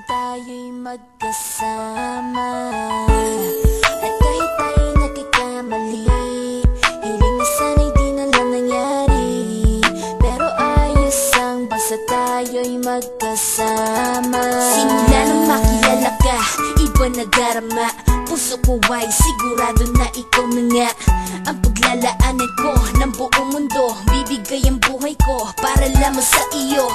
tayo'y magkasama. At kahit tayo'y nagkakamali, hiling na sana'y di na lang nangyari. Pero ayos ang basta tayo'y magkasama. Simula nang makilala ka, iba nagarama. Puso ko ay sigurado na ikaw na nga ang paglalaanan ko ng buong mundo. Bibigay ang buhay ko para lamang sa iyo.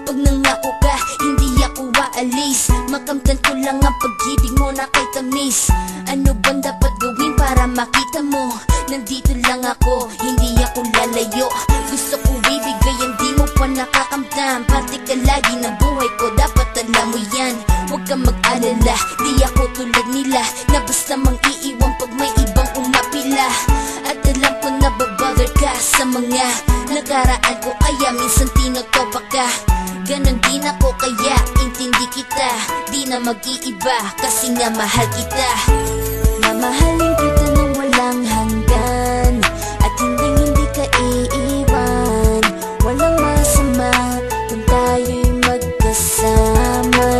Pag nangako ka, hindi ako aalis. Makamtan ko lang ang pag-ibig mo na kay tamis. Ano bang dapat gawin para makita mo? Nandito lang ako, hindi ako lalayo. Gusto ko bibigay ang di mo pa nakakamtam. Parte ka lagi ng buhay ko, dapat alam mo yan. Huwag kang mag-alala, di ako tulad nila na basta mang iiwan pag may ibang umapila. At alam ko na babother ka sa mga nakaraan ko, kaya minsan tinotopa ka. Ganon din ako kaya intindi kita. Di na mag-iiba kasi nga mahal kita. Mamahalin kita nang walang hanggan, at hindi ka iiwan. Walang masama kung tayo'y magkasama.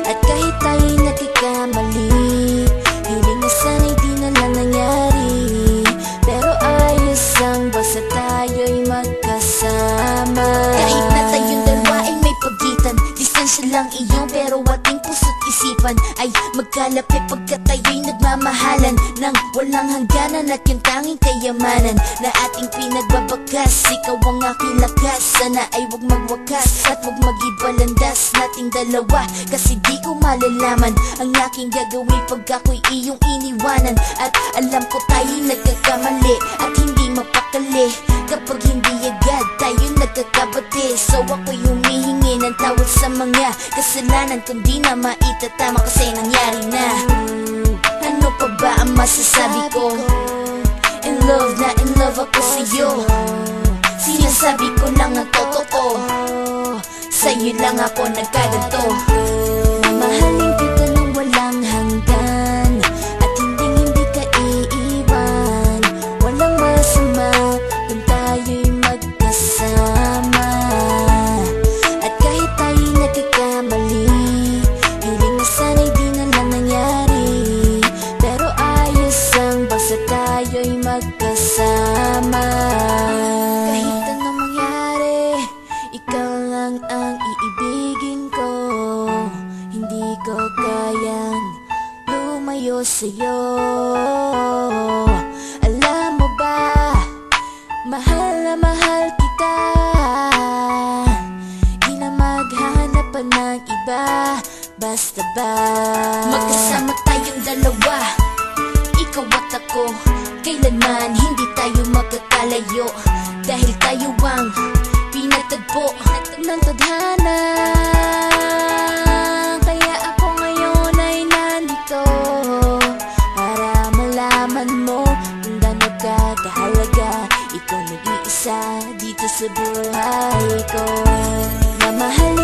At kahit tayo'y nagkakamali, hiling na sana'y di na lang nangyari. Pero ayos ang basta tayo'y magkasama. Kahit na tayong dalawa ay may pagitan, distansya lang iyon pero ating puso't isipan ay magkalapit pagkat tayo'y nagmamahalan ng walang hangganan. At yung tanging kayamanan na ating pinagbabakas, ikaw ang aking lakas. Sana ay wag magwakas at wag mag-ibalandas nating dalawa, kasi di ko malalaman ang aking gagawin pag ako'y iyong iniwanan. At alam ko tayo'y nagkakamali at hindi mapakali kapag hindi agad tayo nagkakabati. So ako'y humihingi ng tawad sa mga kasalanan kung di na maitatama kasi nangyari na. Ano pa ba ang masasabi ko? In love na in love ako sa'yo. Sinasabi ko lang ang totoo, sa'yo lang ako nagkaganto. Mamahalin kita nang walang hanggan, at hindi ka iiwan. Walang masama kung tayo'y magkasama. At kahit tayo'y nagkakamali, hiling na sana'y di na lang nangyari. Pero ayos ang basta tayo'y magkasama. Kahit anong mangyari, ikaw lang ang iibigin ko. Hindi ko kayang lumayo sa'yo. Alam mo ba, mahal na mahal kita. Di na maghahanap pa ng iba. Basta ba magkasama tayong dalawa, ikaw at ako, kailanman hindi tayo magkakalayo. Dahil tayo ang pinatagpo ng tadhana. Kaya ako ngayon ay nandito para malaman mo kung gaano ka kahalaga. Ikaw nag-iisa dito sa buhay ko. Mamahalin